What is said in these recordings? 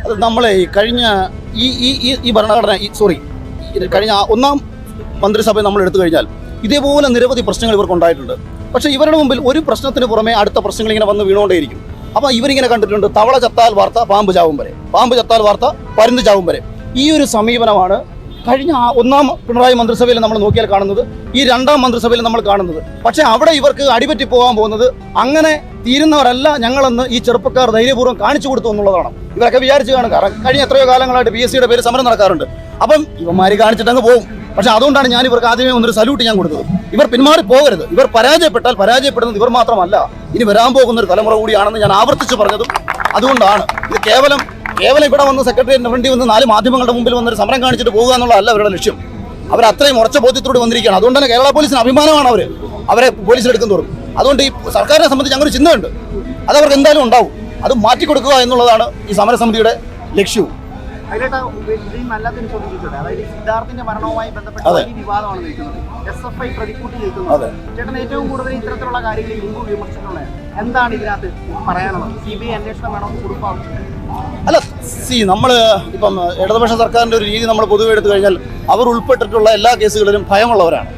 അത് നമ്മളെ കഴിഞ്ഞ ഈ ഭരണഘടന കഴിഞ്ഞ ഒന്നാം മന്ത്രിസഭ നമ്മൾ എടുത്തു കഴിഞ്ഞാൽ ഇതേപോലെ നിരവധി പ്രശ്നങ്ങൾ ഇവർക്കുണ്ടായിട്ടുണ്ട്. പക്ഷേ ഇവരുടെ മുമ്പിൽ ഒരു പ്രശ്നത്തിന് പുറമെ അടുത്ത പ്രശ്നങ്ങൾ ഇങ്ങനെ വന്ന് വീണുകൊണ്ടേയിരിക്കും. അപ്പോൾ ഇവരിങ്ങനെ കണ്ടിട്ടുണ്ട്, തവള ചത്താൽ വാർത്ത പാമ്പ് ചാവും വരെ, പാമ്പ് ചത്താൽ വാർത്ത പരുന്ത് ചാവും വരെ. ഈ ഒരു സമീപനമാണ് കഴിഞ്ഞ ഒന്നാം പിണറായി മന്ത്രിസഭയിൽ നമ്മൾ നോക്കിയാൽ കാണുന്നത്, ഈ രണ്ടാം മന്ത്രിസഭയിൽ നമ്മൾ കാണുന്നത്. പക്ഷേ അവിടെ ഇവർക്ക് അടിപറ്റി പോകാൻ പോകുന്നത് അങ്ങനെ തീരുന്നവരല്ല ഞങ്ങളെന്ന് ഈ ചെറുപ്പക്കാർ ധൈര്യപൂർവ്വം കാണിച്ചു കൊടുത്തു എന്നുള്ളതാണ്. ഇവരൊക്കെ വിചാരിച്ച് കാണും, കാരണം കഴിഞ്ഞ എത്രയോ കാലങ്ങളായിട്ട് PSCയുടെ പേര് സമരം നടക്കാറുണ്ട്. അപ്പം ഇവന്മാർ കാണിച്ചിട്ടങ്ങ് പോകും. പക്ഷെ അതുകൊണ്ടാണ് ഞാൻ ഇവർക്ക് ആദ്യമേ ഒന്നൊരു സല്യൂട്ട് ഞാൻ കൊടുത്തത്. ഇവർ പിന്മാറി പോകരുത്. ഇവർ പരാജയപ്പെട്ടാൽ പരാജയപ്പെടുന്നത് ഇവർ മാത്രമല്ല, ഇനി വരാൻ പോകുന്ന ഒരു തലമുറ കൂടിയാണെന്ന് ഞാൻ ആവർത്തിച്ച് പറഞ്ഞതും അതുകൊണ്ടാണ്. ഇത് കേവലം ഇവിടെ വന്ന് സെക്രട്ടറിയേറ്റിന് വേണ്ടി വന്ന് 4 മാധ്യമങ്ങളുടെ മുമ്പിൽ വന്നൊരു സമരം കാണിച്ചിട്ട് പോകുക എന്നുള്ളതല്ല അവരുടെ ലക്ഷ്യം. അവർ അത്രയും ഉറച്ച ബോധ്യത്തോട് വന്നിരിക്കുകയാണ്. അതുകൊണ്ട് തന്നെ കേരള പോലീസിന് അഭിമാനമാണ് അവരെ പോലീസിലെടുക്കും തോറും. അതുകൊണ്ട് ഈ സർക്കാരിനെ സംബന്ധിച്ച് അങ്ങനെ ഒരു ചിന്തയുണ്ട്, അതവർക്ക് എന്തായാലും ഉണ്ടാവും. അത് മാറ്റിക്കൊടുക്കുക എന്നുള്ളതാണ് ഈ സമരസമിതിയുടെ ലക്ഷ്യവും. അതായത് സിദ്ധാർത്ഥിന്റെ മരണവുമായി ബന്ധപ്പെട്ട വലിയ വിവാദമാണ് നിൽക്കുന്നത്. SFI പ്രതിക്കൂട്ടി നിൽക്കുന്നത്. ചേട്ടൻ ഏറ്റവും കൂടുതൽ ഇത്തരത്തിലുള്ള കാര്യങ്ങളിൽ മുമ്പ് വിമർശിച്ചിട്ടുള്ളത് എന്താണ് ഇതിനകത്ത് പറയാനുള്ളത്? CBI അന്വേഷണം വേണമെന്ന് കുറിപ്പാവും. അല്ല, നമ്മൾ ഇപ്പം ഇടതുപക്ഷ സർക്കാരിൻ്റെ ഒരു രീതി നമ്മൾ പൊതുവെ എടുത്തു കഴിഞ്ഞാൽ അവർ ഉൾപ്പെട്ടിട്ടുള്ള എല്ലാ കേസുകളിലും ഭയമുള്ളവരാണ്.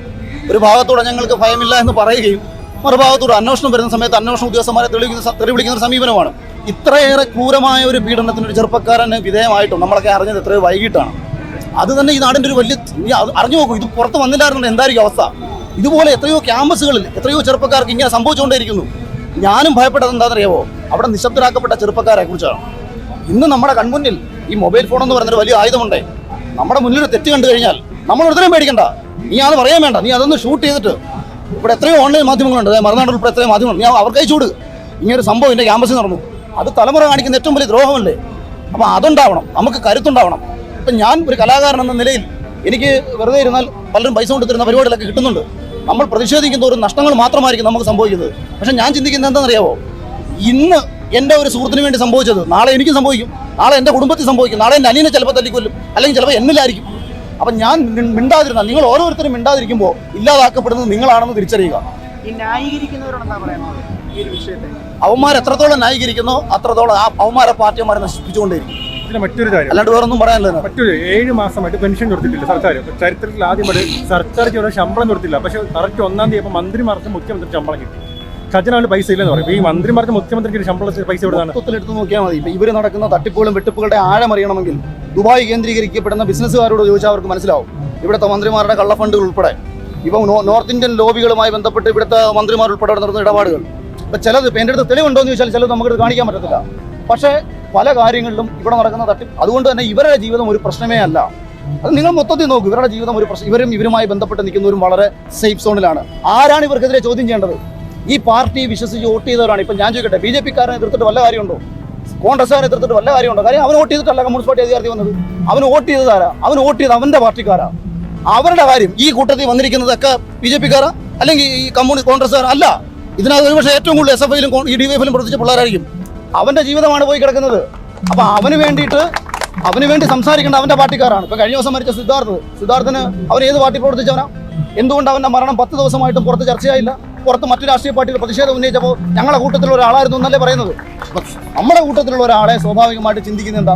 ഒരു ഭാഗത്തൂടെ ഞങ്ങൾക്ക് ഭയമില്ല എന്ന് പറയുകയും മറുഭാഗത്തൂടെ അന്വേഷണം വരുന്ന സമയത്ത് അന്വേഷണ ഉദ്യോഗസ്ഥന്മാരെ തെളിവിളിക്കുന്ന ഒരു സമീപനമാണ്. ഇത്രയേറെ ക്രൂരമായ ഒരു പീഡനത്തിന് ഒരു ചെറുപ്പക്കാരന് വിധേയമായിട്ടും നമ്മളൊക്കെ അറിഞ്ഞത് എത്രയോ വൈകിട്ടാണ്. അത് തന്നെ ഈ നാടിൻ്റെ ഒരു വലിയ അറിഞ്ഞു നോക്കൂ, ഇത് പുറത്ത് വന്നില്ലായിരുന്നു എന്തായിരിക്കും അവസ്ഥ. ഇതുപോലെ എത്രയോ ക്യാമ്പസുകളിൽ എത്രയോ ചെറുപ്പക്കാർക്ക് ഇങ്ങനെ സംഭവിച്ചുകൊണ്ടേയിരിക്കുന്നു. ഞാനും ഭയപ്പെട്ടത് എന്താണെന്നറിയാമോ, അവിടെ നിശബ്ദരാക്കപ്പെട്ട ചെറുപ്പക്കാരെ കുറിച്ചാണ്. ഇന്ന് നമ്മുടെ കൺമുന്നിൽ ഈ മൊബൈൽ ഫോൺ എന്ന് പറയുന്നൊരു വലിയ ആയുധമുണ്ടേ. നമ്മുടെ മുന്നിൽ തെറ്റ് കണ്ടു കഴിഞ്ഞാൽ നമ്മൾ ഒരുത്തരം പേടിക്കണ്ട, നീ അത് പറയാൻ വേണ്ട, നീ അതൊന്ന് ഷൂട്ട് ചെയ്തിട്ട്. ഇവിടെ എത്രയോ ഓൺലൈൻ മാധ്യമങ്ങളുണ്ട്, മറുനാട് ഉൾപ്പെടെ എത്രയോ മാധ്യമങ്ങളുണ്ട്, നീ അവർക്ക് അയച്ചുകൂട്, ഇങ്ങനൊരു സംഭവം എൻ്റെ ക്യാമ്പസിൽ നടന്നു. അത് തലമുറ കാണിക്കുന്ന ഏറ്റവും വലിയ ദ്രോഹമല്ലേ. അപ്പോൾ അതുണ്ടാവണം, നമുക്ക് കരുത്തുണ്ടാവണം. ഇപ്പം ഞാൻ ഒരു കലാകാരൻ എന്ന നിലയിൽ എനിക്ക് വെറുതെ ഇരുന്നാൽ പലരും പൈസ കൊണ്ടുതരുന്ന പരിപാടികളൊക്കെ കിട്ടുന്നുണ്ട്. നമ്മൾ പ്രതിഷേധിക്കുന്ന ഒരു നഷ്ടങ്ങൾ മാത്രമായിരിക്കും നമുക്ക് സംഭവിക്കുന്നത്. പക്ഷെ ഞാൻ ചിന്തിക്കുന്നത് എന്താണെന്നറിയാമോ, ഇന്ന് എൻ്റെ ഒരു സുഹൃത്തിന് വേണ്ടി സംഭവിച്ചത് നാളെ എനിക്ക് സംഭവിക്കും, നാളെ എൻ്റെ കുടുംബത്തിൽ സംഭവിക്കും, നാളെ എൻ്റെ അനിയനെ ചിലപ്പോൾ തല്ലിക്കൊല്ലും, അല്ലെങ്കിൽ ചിലപ്പോൾ എന്നിലായിരിക്കും. അപ്പം ഞാൻ മിണ്ടാതിരുന്നാൽ, നിങ്ങൾ ഓരോരുത്തരും മിണ്ടാതിരിക്കുമ്പോൾ ഇല്ലാതാക്കപ്പെടുന്നത് നിങ്ങളാണെന്ന് തിരിച്ചറിയുക. ഈ ന്യായീകരിക്കുന്നവരോട് എന്താ പറയുന്നത് ഈ ഒരു വിഷയത്തെ? അവന്മാർ എത്രത്തോളം ന്യായീകരിക്കുന്നോ അത്രത്തോളം ആ അവന്മാരെ പാർട്ടിമാരെ നശിപ്പിച്ചുകൊണ്ടേയിരിക്കും. പിന്നെ മറ്റൊരു കാര്യം, അല്ലാണ്ട് വേറൊന്നും പറയാനില്ല. മറ്റൊരു 7 മാസമായിട്ട് പെൻഷൻ കൊടുത്തിട്ടില്ല സർക്കാർ. ചരിത്രത്തിൽ ആദ്യമായിട്ട് സർക്കാർക്ക് ശമ്പളം കൊടുത്തില്ല. പക്ഷേ കറക്റ്റ് 1-ാം തീയതി മന്ത്രിമാർക്ക് മുഖ്യമന്ത്രി ശമ്പളം കിട്ടി. ഖജനാവിൽ പൈസ ഇല്ലെന്ന് പറയും. ഈ മന്ത്രിമാർക്ക് മുഖ്യമന്ത്രിക്ക് ശമ്പളത്തിൽ പൈസ എവിടെയാണ്? എടുത്ത് നോക്കിയാൽ മതി. ഇപ്പം ഇവർ നടക്കുന്ന തട്ടിപ്പുകളും വെട്ടിപ്പുകളുടെ ആഴം അറിയണമെങ്കിൽ ദുബായ് കേന്ദ്രീകരിക്കപ്പെടുന്ന ബിസിനസ്സുകാരോട് ചോദിച്ചാൽ അവർക്ക് മനസ്സിലാവും. ഇവിടുത്തെ മന്ത്രിമാരുടെ കള്ളഫണ്ടുകൾ ഉൾപ്പെടെ, ഇപ്പം നോർത്ത് ഇന്ത്യൻ ലോബികളുമായി ബന്ധപ്പെട്ട് ഇവിടുത്തെ മന്ത്രിമാർ ഉൾപ്പെടെ നടത്തുന്ന ഇടപാടുകൾ. ഇപ്പം ചിലത് എൻ്റെ അടുത്ത് തെളിവുണ്ടോ എന്ന് ചോദിച്ചാൽ ചിലത് നമുക്കത് കാണിക്കാൻ പറ്റത്തില്ല. പക്ഷേ പല കാര്യങ്ങളിലും ഇവിടെ നടക്കുന്ന തട്ടിപ്പ്. അതുകൊണ്ട് തന്നെ ഇവരുടെ ജീവിതം ഒരു പ്രശ്നമേ അല്ല. അത് നിങ്ങൾ മൊത്തത്തിൽ നോക്കും, ഇവരുടെ ജീവിതം ഒരു പ്രശ്നം. ഇവരുമായി ബന്ധപ്പെട്ട് നിൽക്കുന്നവരും വളരെ സേഫ് സോണിലാണ്. ആരാണ് ഇവർക്കെതിരെ ചോദ്യം ചെയ്യേണ്ടത്? ഈ പാർട്ടി വിശ്വസിച്ച് വോട്ട് ചെയ്തവരാണ്. ഇപ്പം ഞാൻ ചോദിക്കട്ടെ, BJP-ക്കാരനെ എതിർത്തിട്ട് വല്ല കാര്യമുണ്ടോ? കോൺഗ്രസ്സുകാരെ എതിർത്തിട്ട് വല്ല കാര്യമുണ്ടോ? കാര്യം അവൻ വോട്ട് ചെയ്തിട്ടല്ല കമ്മ്യൂണിസ്റ്റ് പാർട്ടി അധികാരത്തിൽ വന്നത്. അവന് വോട്ട് ചെയ്തതാരാ? അവന് വോട്ട് ചെയ്ത് അവൻ്റെ പാർട്ടിക്കാരാ. അവരുടെ കാര്യം ഈ കൂട്ടത്തിൽ വന്നിരിക്കുന്നതൊക്കെ BJP-ക്കാരാ അല്ലെങ്കിൽ ഈ കോൺഗ്രസ്സുകാരാ? അല്ല. ഇതിനകത്ത് ഒരുപക്ഷെ ഏറ്റവും കൂടുതൽ SFI-യിലും DYF-ലും പ്രവർത്തിച്ച പിള്ളേരായിരിക്കും. അവൻ്റെ ജീവിതമാണ് പോയി കിടക്കുന്നത്. അപ്പം അവന് വേണ്ടി സംസാരിക്കേണ്ട അവൻ്റെ പാർട്ടിക്കാരാണ്. ഇപ്പം കഴിഞ്ഞ ദിവസം മരിച്ച സിദ്ധാർത്ഥന് അവൻ ഏത് പാർട്ടി പ്രവർത്തിച്ചവനാ? എന്തുകൊണ്ട് അവൻ്റെ മരണം 10 ദിവസമായിട്ടും പുറത്ത് ചർച്ചയായില്ല? പുറത്ത് മറ്റു രാഷ്ട്രീയ പാർട്ടികൾ പ്രതിഷേധം ഉന്നയിച്ചപ്പോൾ ഞങ്ങളുടെ കൂട്ടത്തിലുള്ള ഒരാളായിരുന്നു എന്നല്ലേ പറയുന്നത്. നമ്മുടെ കൂട്ടത്തിലുള്ള ഒരാളെ സ്വാഭാവികമായിട്ട് ചിന്തിക്കുന്നത് എന്താ?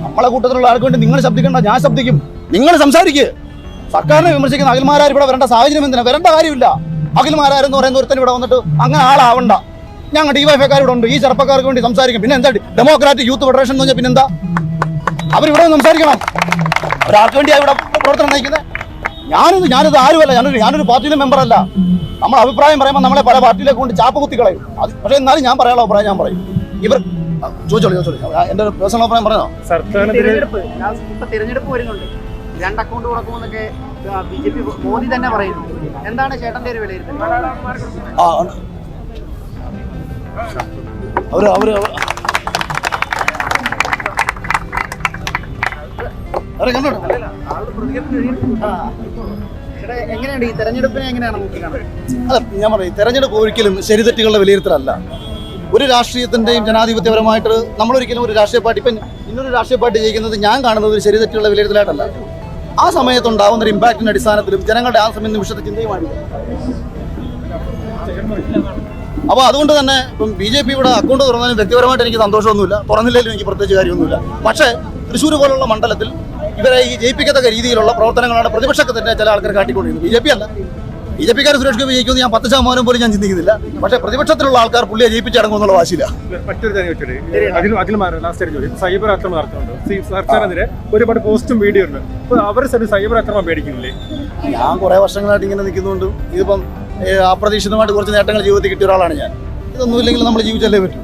നമ്മളെ കൂട്ടത്തിലുള്ള ആൾക്ക് വേണ്ടി നിങ്ങൾ ശബ്ദിക്കേണ്ട, ഞാൻ ശബ്ദിക്കും, നിങ്ങൾ സംസാരിക്കുക. സർക്കാരിനെ വിമർശിക്കുന്ന അഖിൽമാരാർ ഇവിടെ വരേണ്ട സാഹചര്യം എന്തിനാ? വരേണ്ട കാര്യമില്ല. അഖിൽമാരാരെന്ന് പറയുന്ന ഒരുത്തൻ ഇവിടെ വന്നിട്ട് അങ്ങനെ ആളാവണ്ട. ഞങ്ങൾ DYF-ക്കാർ ഇവിടെ ഉണ്ട്, ഈ ചെറുപ്പക്കാർക്ക് വേണ്ടി സംസാരിക്കും. പിന്നെ എന്താ ഡെമോക്രാറ്റിക് യൂത്ത് ഫെഡറേഷൻ എന്ന് പറഞ്ഞാൽ പിന്നെന്താ? അവരിവിടെ സംസാരിക്കണം. ഒരാൾക്ക് വേണ്ടിയാണ് ഇവിടെ പ്രവർത്തനം നയിക്കുന്നത്. ഞാനിത് ആരുമല്ല, ഞാനൊരു പാർട്ടിയിലെ മെമ്പറല്ല. നമ്മൾ അഭിപ്രായം പറയുമ്പോൾ നമ്മളെ പല പാർട്ടിയിലേക്ക് കൊണ്ട് ചാപ്പ് കുത്തി കളയും. പക്ഷേ എന്നാലും ഞാൻ പറയാനുള്ള അഭിപ്രായം ഞാൻ പറയും. ഇവർ ചോദിച്ചോളൂ, എൻ്റെ പേഴ്സണൽ അഭിപ്രായം പറഞ്ഞോ. തിരഞ്ഞെടുപ്പ് വരുന്നുണ്ട്, 2 അക്കൗണ്ട് കൊടുക്കുമെന്നൊക്കെ BJP മോദി തന്നെ പറയുന്നു. എന്താണ് ചേട്ടൻ്റെ ഒരു വിലയിരുത്തൽ? എങ്ങനെയാണ് ഈ തെരഞ്ഞെടുപ്പിനെ എങ്ങനെയാണ് നോക്കിക്കാണുന്നത്? അല്ല, ഞാൻ പറയും, തെരഞ്ഞെടുപ്പ് ഒരിക്കലും ശരിതെറ്റുകളുടെ വിലയിരുത്തലല്ല. ഒരു രാഷ്ട്രീയത്തിൻ്റെയും ജനാധിപത്യപരമായിട്ട് നമ്മളൊരിക്കലും ഒരു രാഷ്ട്രീയ പാർട്ടി, ഇപ്പം ഇന്നൊരു രാഷ്ട്രീയ പാർട്ടി ജയിക്കുന്നത് ഞാൻ കാണുന്നത് ഒരു ശരിതെറ്റുള്ള വിലയിരുത്തലായിട്ടല്ല. ആ സമയത്തുണ്ടാവുന്ന ഒരു ഇമ്പാക്റ്റിൻ്റെ അടിസ്ഥാനത്തിലും ജനങ്ങളുടെ ആ സമയം നിമിഷത്തെ ചിന്തയുമാണ്. അപ്പോൾ അതുകൊണ്ട് തന്നെ ഇപ്പം BJP ഇവിടെ അക്കൗണ്ട് തുറന്നതിന് വ്യക്തിപരമായിട്ട് എനിക്ക് സന്തോഷമൊന്നുമില്ല, തുറന്നില്ലെങ്കിലും എനിക്ക് പ്രത്യേകിച്ച് കാര്യമൊന്നുമില്ല. പക്ഷേ തൃശ്ശൂർ പോലുള്ള മണ്ഡലത്തിൽ ഇവരെ ഈ ജയിപ്പിക്കത്തക്ക രീതിയിലുള്ള പ്രവർത്തനങ്ങളാണ് പ്രതിപക്ഷത്തെ തന്നെ ചില ആൾക്കാർ കാട്ടിക്കൊണ്ടിരുന്നത്. BJP അല്ല, BJP-ക്കാർ സുരേഷ് ഗോപി ജയിക്കുമെന്ന് ഞാൻ 10% പോലും ഞാൻ ചിന്തിക്കുന്നില്ല. പക്ഷേ പ്രതിപക്ഷത്തിലുള്ള ആൾക്കാർ പുള്ളിയെ ജയിപ്പിച്ചടങ്ങുമെന്നുള്ള വാശിയില്ല. മറ്റൊരു കാര്യം വെച്ചിട്ട് അതിൽ ലാസ്റ്റ് ചോദ്യം, സൈബർ ആക്രമണം നടത്തുന്നുണ്ട് സർക്കാരിനെതിരെ ഒരുപാട് പോസ്റ്റും വീഡിയോ ഉണ്ട്. അപ്പോൾ അവർ സൈബർ ആക്രമണം പേടിക്കുന്നില്ലേ? ഞാൻ കുറേ വർഷങ്ങളായിട്ട് ഇങ്ങനെ നിൽക്കുന്നുണ്ട്. ഇതിപ്പം അപ്രതീക്ഷിതമായിട്ട് കുറച്ച് നേട്ടങ്ങൾ ജീവിതത്തിൽ കിട്ടിയ ഒരാളാണ് ഞാൻ. ഇതൊന്നുമില്ലെങ്കിൽ നമ്മൾ ജീവിച്ചല്ലേ പറ്റും.